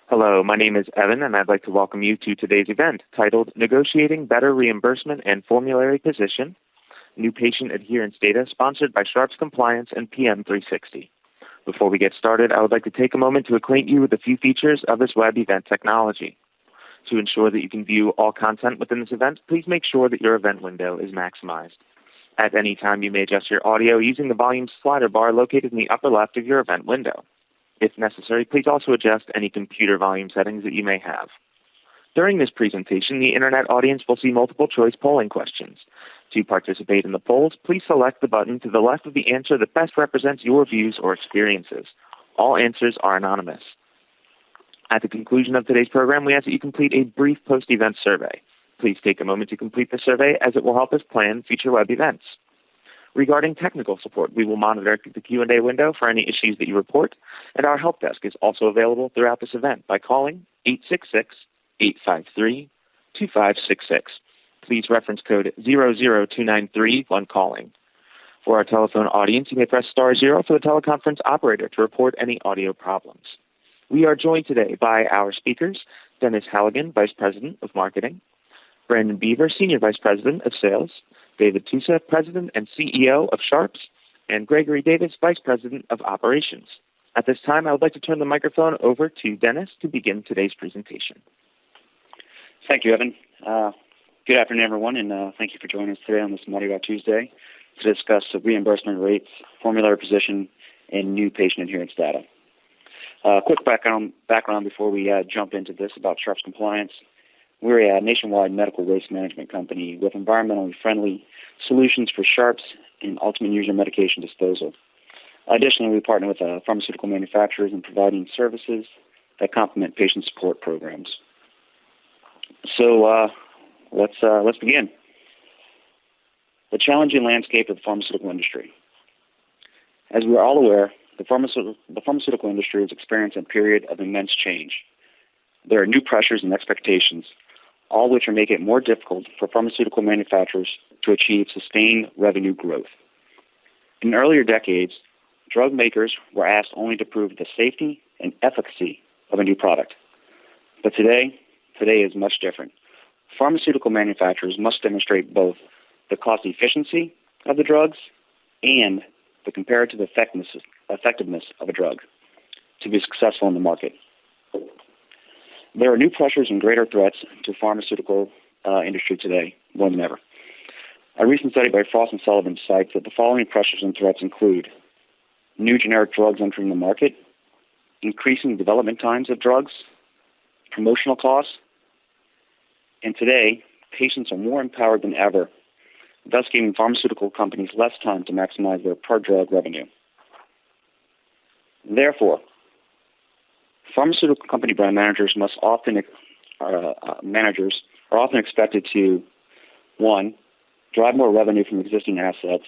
Hello, my name is Evan, and I'd like to welcome you to today's event titled Negotiating Better Reimbursement and Formulary Position, New Patient Adherence Data, sponsored by Sharps Compliance and PM360. Before we get started, I would like to take a moment to acquaint you with a few features of this web event technology. To ensure that you can view all content within this event, please make sure that your event window is maximized. At any time, you may adjust your audio using the volume slider bar located in the upper left of your event window. If necessary, please also adjust any computer volume settings that you may have. During this presentation, the Internet audience will see multiple choice polling questions. To participate in the polls, please select the button to the left of the answer that best represents your views or experiences. All answers are anonymous. At the conclusion of today's program, we ask that you complete a brief post-event survey. Please take a moment to complete the survey as it will help us plan future web events. Regarding technical support, we will monitor the Q&A window for any issues that you report, and our help desk is also available throughout this event by calling 866-853-2566. Please reference code 00293 when calling. For our telephone audience, you may press star 0 for the teleconference operator to report any audio problems. We are joined today by our speakers, Dennis Halligan, Vice President of Marketing, Brandon Beaver, Senior Vice President of Sales, David Tusa, President and CEO of Sharps, and Gregory Davis, Vice President of Operations. At this time, I would like to turn the microphone over to Dennis to begin today's presentation. Thank you, Evan. Good afternoon, everyone, and thank you for joining us today on this Monday About Tuesday to discuss the reimbursement rates, formulary position, and new patient adherence data. Quick background before we jump into this about Sharps Compliance. We're a nationwide medical waste management company with environmentally friendly solutions for Sharps and ultimate user medication disposal. Additionally, we partner with pharmaceutical manufacturers in providing services that complement patient support programs. So let's begin. The challenging landscape of the pharmaceutical industry. As we are all aware, the pharmaceutical industry is experiencing a period of immense change. There are new pressures and expectations, all which are making it more difficult for pharmaceutical manufacturers to achieve sustained revenue growth. In earlier decades, drug makers were asked only to prove the safety and efficacy of a new product. But today is much different. Pharmaceutical manufacturers must demonstrate both the cost efficiency of the drugs and the comparative effectiveness of a drug to be successful in the market. There are new pressures and greater threats to pharmaceutical industry today, more than ever. A recent study by Frost & Sullivan cites that the following pressures and threats include new generic drugs entering the market, increasing development times of drugs, promotional costs, and today, patients are more empowered than ever, thus giving pharmaceutical companies less time to maximize their per-drug revenue. Therefore, pharmaceutical company brand managers are often expected to, 1, drive more revenue from existing assets,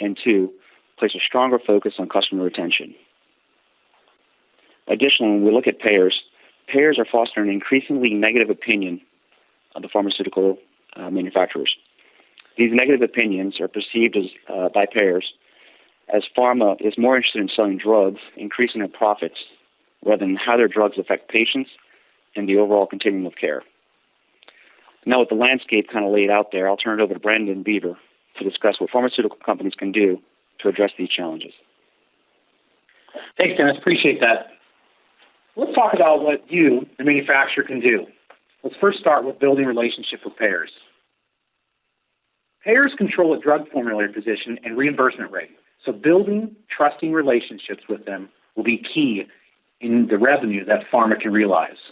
and 2, place a stronger focus on customer retention. Additionally, when we look at payers are fostering an increasingly negative opinion of the pharmaceutical manufacturers. These negative opinions are perceived by payers as pharma is more interested in selling drugs, increasing their profits, rather than how their drugs affect patients and the overall continuum of care. Now, with the landscape kind of laid out there, I'll turn it over to Brandon Beaver to discuss what pharmaceutical companies can do to address these challenges. Thanks, Dennis. Appreciate that. Let's talk about what you, the manufacturer, can do. Let's first start with building relationships with payers. Payers control a drug formulary position and reimbursement rate, so building trusting relationships with them will be key in the revenue that pharma can realize.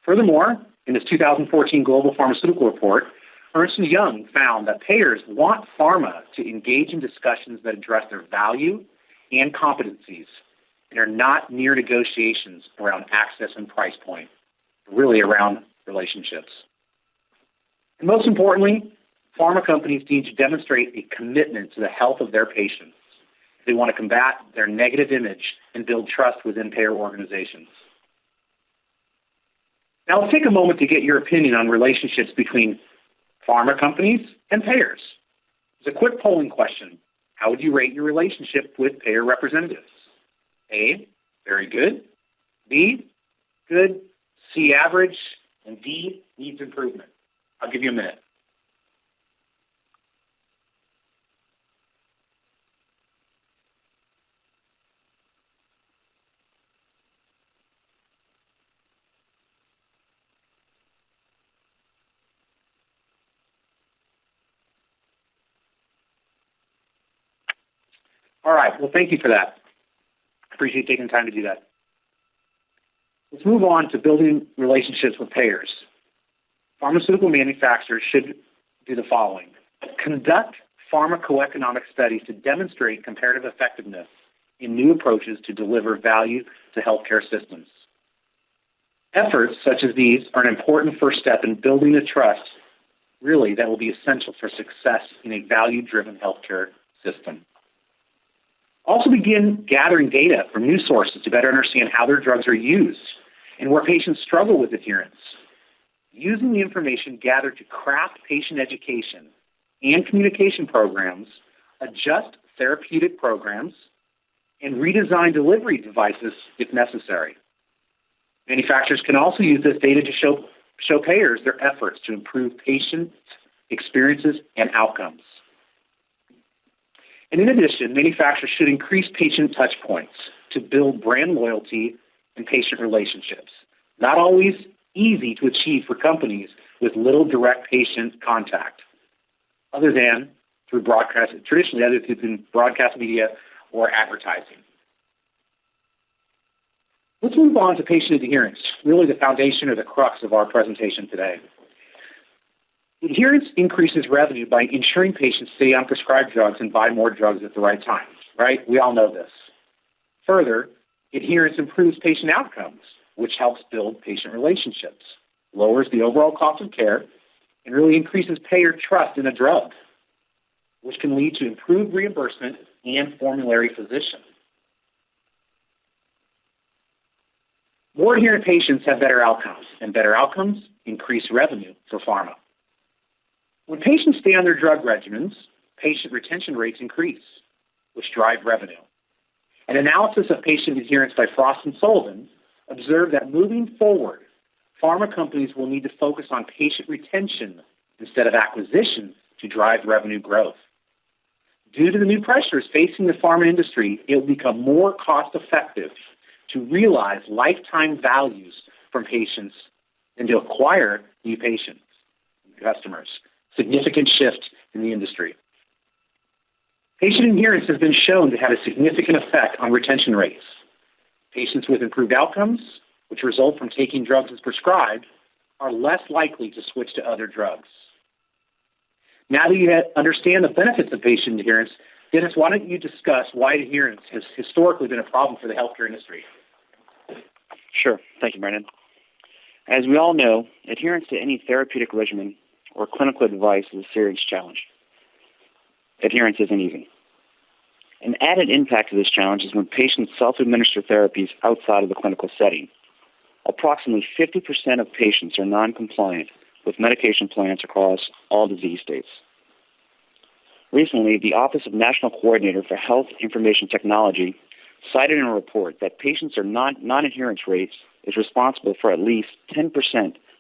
Furthermore, in this 2014 Global Pharmaceutical Report, Ernst & Young found that payers want pharma to engage in discussions that address their value and competencies and are not near negotiations around access and price point, really around relationships. And most importantly, pharma companies need to demonstrate a commitment to the health of their patients. They want to combat their negative image and build trust within payer organizations. Now, let's take a moment to get your opinion on relationships between pharma companies and payers. It's a quick polling question. How would you rate your relationship with payer representatives? A, very good. B, good, C, average, and D, needs improvement. I'll give you a minute. All right, well, thank you for that. I appreciate taking the time to do that. Let's move on to building relationships with payers. Pharmaceutical manufacturers should do the following. Conduct pharmacoeconomic studies to demonstrate comparative effectiveness in new approaches to deliver value to healthcare systems. Efforts such as these are an important first step in building a trust, really, that will be essential for success in a value-driven healthcare system. Also begin gathering data from news sources to better understand how their drugs are used and where patients struggle with adherence. Using the information gathered to craft patient education and communication programs, adjust therapeutic programs, and redesign delivery devices if necessary. Manufacturers can also use this data to show payers their efforts to improve patient experiences and outcomes. And in addition, manufacturers should increase patient touch points to build brand loyalty and patient relationships. Not always easy to achieve for companies with little direct patient contact, other than through broadcast, traditionally other than broadcast media or advertising. Let's move on to patient adherence, really the foundation or the crux of our presentation today. Adherence increases revenue by ensuring patients stay on prescribed drugs and buy more drugs at the right time, right? We all know this. Further, adherence improves patient outcomes, which helps build patient relationships, lowers the overall cost of care, and really increases payer trust in a drug, which can lead to improved reimbursement and formulary position. More adherent patients have better outcomes, and better outcomes increase revenue for pharma. When patients stay on their drug regimens, patient retention rates increase, which drive revenue. An analysis of patient adherence by Frost and Sullivan observed that moving forward, pharma companies will need to focus on patient retention instead of acquisition to drive revenue growth. Due to the new pressures facing the pharma industry, it will become more cost-effective to realize lifetime values from patients than to acquire new patients and customers. Significant shift in the industry. Patient adherence has been shown to have a significant effect on retention rates. Patients with improved outcomes, which result from taking drugs as prescribed, are less likely to switch to other drugs. Now that you understand the benefits of patient adherence, Dennis, why don't you discuss why adherence has historically been a problem for the healthcare industry? Sure. Thank you, Brandon. As we all know, adherence to any therapeutic regimen or clinical advice is a serious challenge. Adherence isn't easy. An added impact of this challenge is when patients self-administer therapies outside of the clinical setting. Approximately 50% of patients are non-compliant with medication plans across all disease states. Recently, the Office of National Coordinator for Health Information Technology cited in a report that patients' non-adherence rates is responsible for at least 10%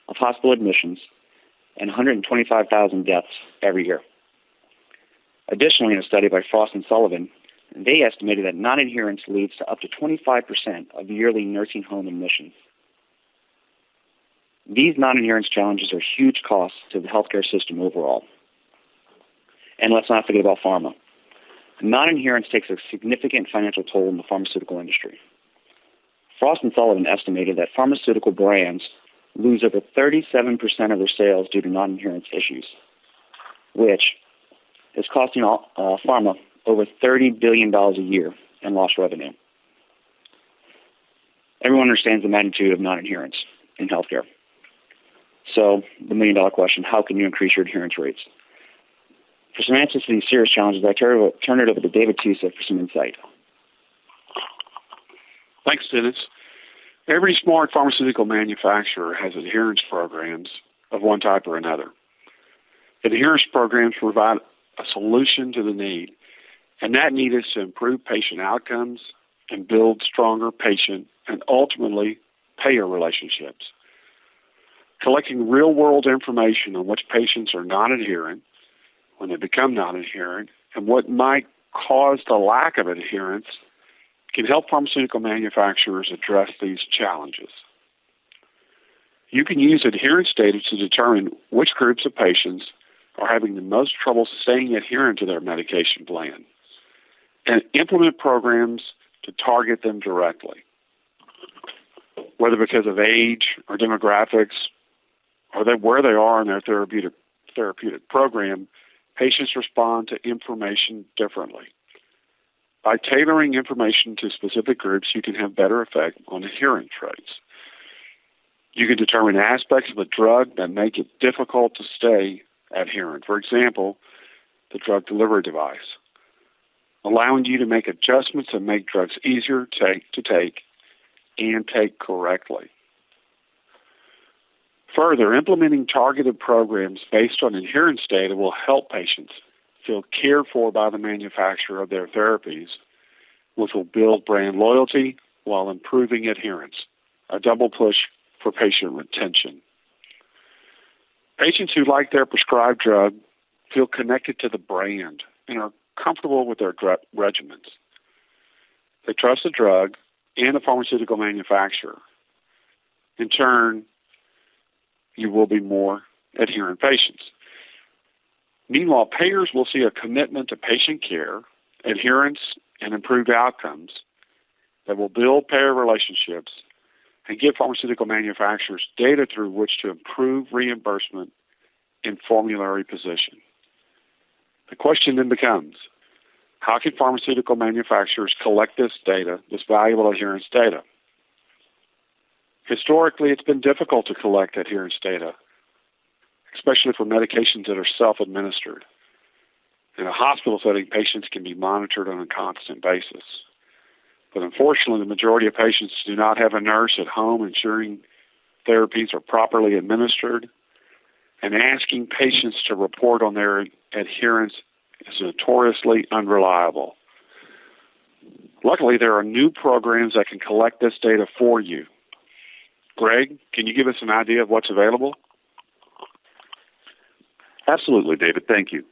of hospital admissions and 125,000 deaths every year. Additionally, in a study by Frost and Sullivan, they estimated that non-adherence leads to up to 25% of yearly nursing home admissions. These non-adherence challenges are huge costs to the healthcare system overall. And let's not forget about pharma. Non-adherence takes a significant financial toll in the pharmaceutical industry. Frost and Sullivan estimated that pharmaceutical brands lose over 37% of their sales due to non-adherence issues, which is costing pharma over $30 billion a year in lost revenue. Everyone understands the magnitude of non-adherence in healthcare. So the million-dollar question, how can you increase your adherence rates? For some answers to these serious challenges, I turn it over to David Tusa for some insight. Thanks, Dennis. Every smart pharmaceutical manufacturer has adherence programs of one type or another. Adherence programs provide a solution to the need, and that need is to improve patient outcomes and build stronger patient and ultimately payer relationships. Collecting real-world information on which patients are non-adherent, when they become non-adherent, and what might cause the lack of adherence can help pharmaceutical manufacturers address these challenges. You can use adherence data to determine which groups of patients are having the most trouble staying adherent to their medication plan and implement programs to target them directly. Whether because of age or demographics or where they are in their therapeutic program, patients respond to information differently. By tailoring information to specific groups, you can have better effect on adherence rates. You can determine aspects of a drug that make it difficult to stay adherent. For example, the drug delivery device, allowing you to make adjustments that make drugs easier to take and take correctly. Further, implementing targeted programs based on adherence data will help patients feel cared for by the manufacturer of their therapies, which will build brand loyalty while improving adherence, a double push for patient retention. Patients who like their prescribed drug feel connected to the brand and are comfortable with their regimens. They trust the drug and the pharmaceutical manufacturer. In turn, you will be more adherent patients. Meanwhile, payers will see a commitment to patient care, adherence, and improved outcomes that will build payer relationships and give pharmaceutical manufacturers data through which to improve reimbursement and formulary position. The question then becomes, how can pharmaceutical manufacturers collect this data, this valuable adherence data? Historically, it's been difficult to collect adherence data, especially for medications that are self-administered. In a hospital setting, patients can be monitored on a constant basis. But unfortunately, the majority of patients do not have a nurse at home ensuring therapies are properly administered, and asking patients to report on their adherence is notoriously unreliable. Luckily, there are new programs that can collect this data for you. Greg, can you give us an idea of what's available? Absolutely, David. Thank you.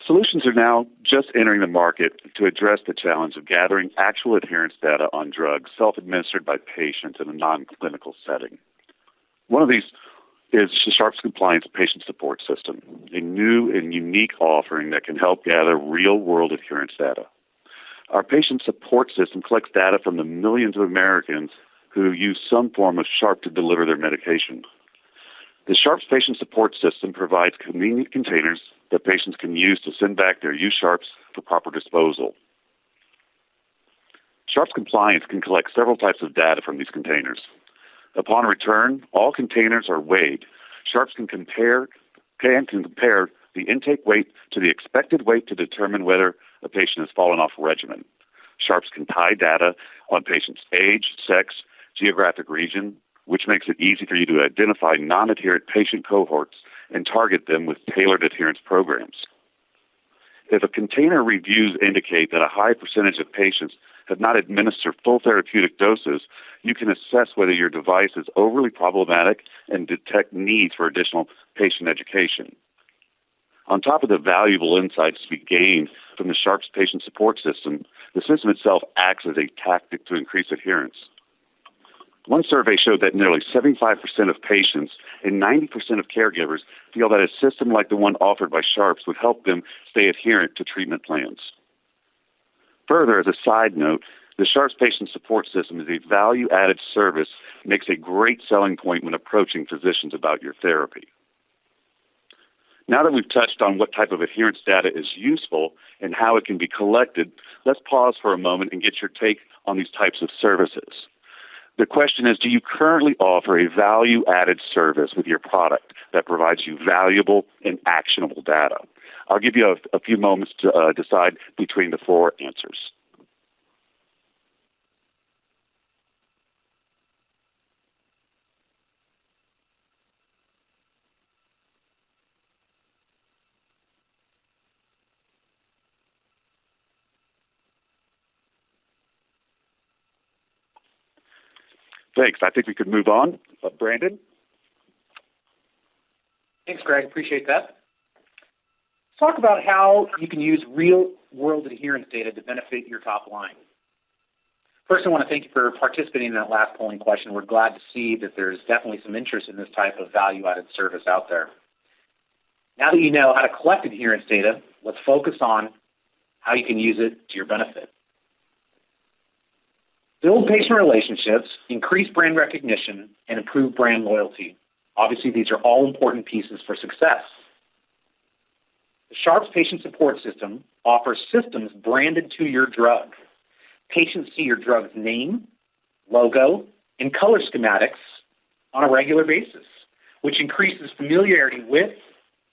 Solutions are now just entering the market to address the challenge of gathering actual adherence data on drugs self-administered by patients in a non-clinical setting. One of these is Sharp's Compliance Patient Support System, a new and unique offering that can help gather real-world adherence data. Our patient support system collects data from the millions of Americans who use some form of Sharp to deliver their medication. The Sharp's Patient Support System provides convenient containers that patients can use to send back their used Sharps for proper disposal. Sharp's Compliance can collect several types of data from these containers. Upon return, all containers are weighed. Sharps can compare the intake weight to the expected weight to determine whether a patient has fallen off regimen. Sharps can tie data on patients' age, sex, geographic region, which makes it easy for you to identify non-adherent patient cohorts and target them with tailored adherence programs. If a container reviews indicate that a high percentage of patients have not administered full therapeutic doses, you can assess whether your device is overly problematic and detect needs for additional patient education. On top of the valuable insights to be gained from the Sharp's Patient Support System, the system itself acts as a tactic to increase adherence. One survey showed that nearly 75% of patients and 90% of caregivers feel that a system like the one offered by Sharps would help them stay adherent to treatment plans. Further, as a side note, the Sharps Patient Support System is a value-added service that makes a great selling point when approaching physicians about your therapy. Now that we've touched on what type of adherence data is useful and how it can be collected, let's pause for a moment and get your take on these types of services. The question is, do you currently offer a value-added service with your product that provides you valuable and actionable data? I'll give you a few moments to decide between the four answers. Thanks. I think we could move on. Brandon? Thanks, Greg. Appreciate that. Let's talk about how you can use real-world adherence data to benefit your top line. First, I want to thank you for participating in that last polling question. We're glad to see that there's definitely some interest in this type of value-added service out there. Now that you know how to collect adherence data, let's focus on how you can use it to your benefit. Build patient relationships, increase brand recognition, and improve brand loyalty. Obviously, these are all important pieces for success. The Sharps Patient Support System offers systems branded to your drug. Patients see your drug's name, logo, and color schematics on a regular basis, which increases familiarity with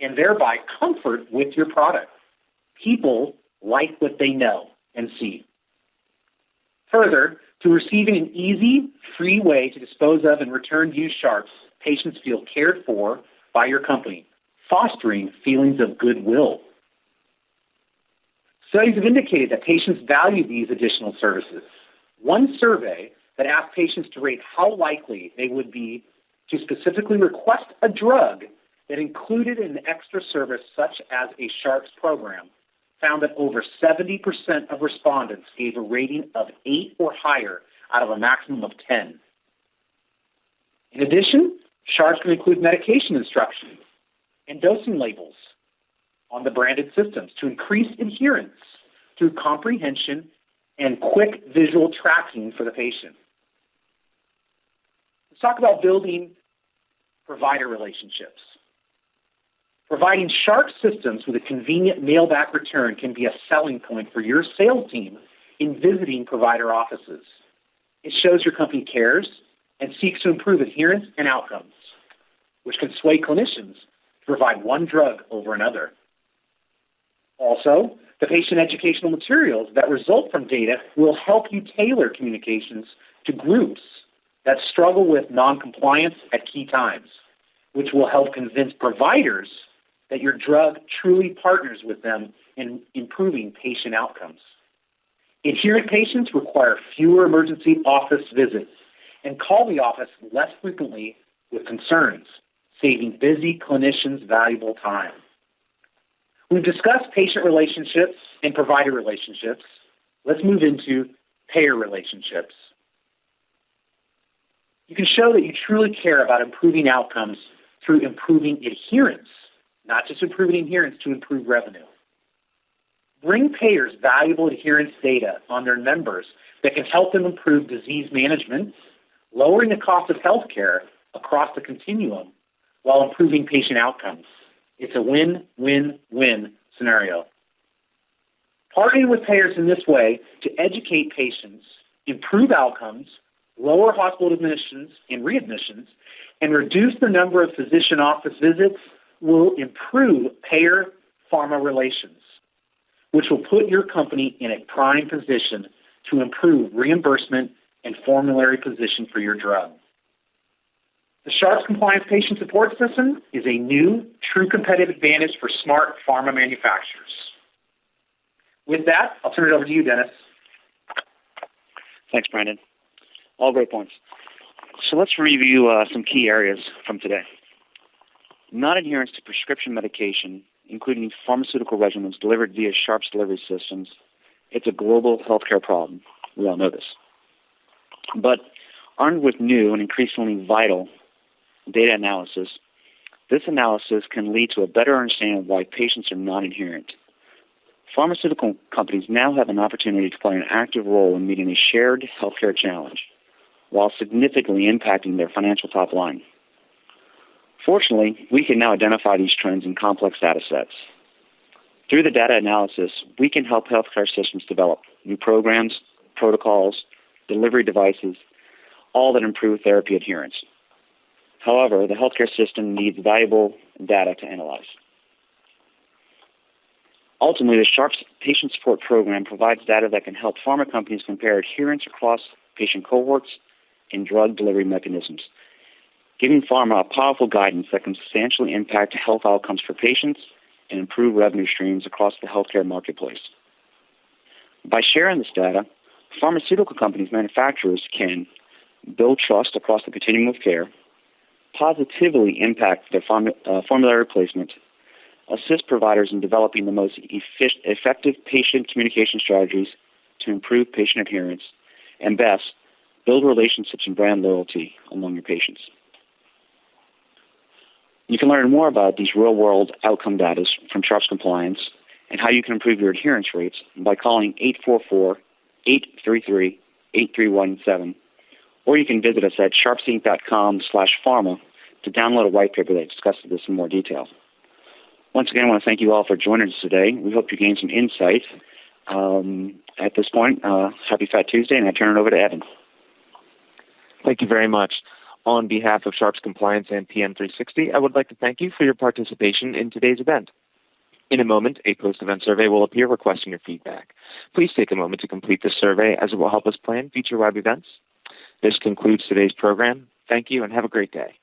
and thereby comfort with your product. People like what they know and see. Further, through receiving an easy, free way to dispose of and return used Sharps, patients feel cared for by your company, fostering feelings of goodwill. Studies have indicated that patients value these additional services. One survey that asked patients to rate how likely they would be to specifically request a drug that included an extra service such as a Sharps program found that over 70% of respondents gave a rating of 8 or higher out of a maximum of 10. In addition, Sharps can include medication instructions and dosing labels on the branded systems to increase adherence through comprehension and quick visual tracking for the patient. Let's talk about building provider relationships. Providing Sharps systems with a convenient mail-back return can be a selling point for your sales team in visiting provider offices. It shows your company cares and seeks to improve adherence and outcomes, which can sway clinicians to provide one drug over another. Also, the patient educational materials that result from data will help you tailor communications to groups that struggle with noncompliance at key times, which will help convince providers that your drug truly partners with them in improving patient outcomes. Adherent patients require fewer emergency office visits and call the office less frequently with concerns, saving busy clinicians valuable time. We've discussed patient relationships and provider relationships. Let's move into payer relationships. You can show that you truly care about improving outcomes through improving adherence, not just improving adherence to improve revenue. Bring payers valuable adherence data on their members that can help them improve disease management, lowering the cost of healthcare across the continuum while improving patient outcomes. It's a win-win-win scenario. Partnering with payers in this way to educate patients, improve outcomes, lower hospital admissions and readmissions, and reduce the number of physician office visits will improve payer-pharma relations, which will put your company in a prime position to improve reimbursement and formulary position for your drug. The Sharps Compliance Patient Support System is a new, true competitive advantage for smart pharma manufacturers. With that, I'll turn it over to you, Dennis. Thanks, Brandon. All great points. So let's review some key areas from today. Non-adherence to prescription medication, including pharmaceutical regimens delivered via Sharps delivery systems, it's a global healthcare problem. We all know this. But armed with new and increasingly vital data analysis, this analysis can lead to a better understanding of why patients are non-adherent. Pharmaceutical companies now have an opportunity to play an active role in meeting a shared healthcare challenge while significantly impacting their financial top line. Fortunately, we can now identify these trends in complex data sets. Through the data analysis, we can help healthcare systems develop new programs, protocols, delivery devices, all that improve therapy adherence. However, the healthcare system needs valuable data to analyze. Ultimately, the Sharps Patient Support Program provides data that can help pharma companies compare adherence across patient cohorts and drug delivery mechanisms, giving pharma a powerful guidance that can substantially impact health outcomes for patients and improve revenue streams across the healthcare marketplace. By sharing this data, pharmaceutical companies, manufacturers can build trust across the continuum of care, positively impact their formulary placement, assist providers in developing the most effective patient communication strategies to improve patient adherence, and best, build relationships and brand loyalty among your patients. You can learn more about these real-world outcome data from Sharps Compliance and how you can improve your adherence rates by calling 844-833-8317, or you can visit us at sharpsinc.com/pharma to download a white paper that discusses this in more detail. Once again, I want to thank you all for joining us today. We hope you gained some insight. At this point, happy Fat Tuesday, and I turn it over to Evan. Thank you very much. On behalf of Sharps Compliance and PM360, I would like to thank you for your participation in today's event. In a moment, a post-event survey will appear requesting your feedback. Please take a moment to complete this survey, as it will help us plan future web events. This concludes today's program. Thank you, and have a great day.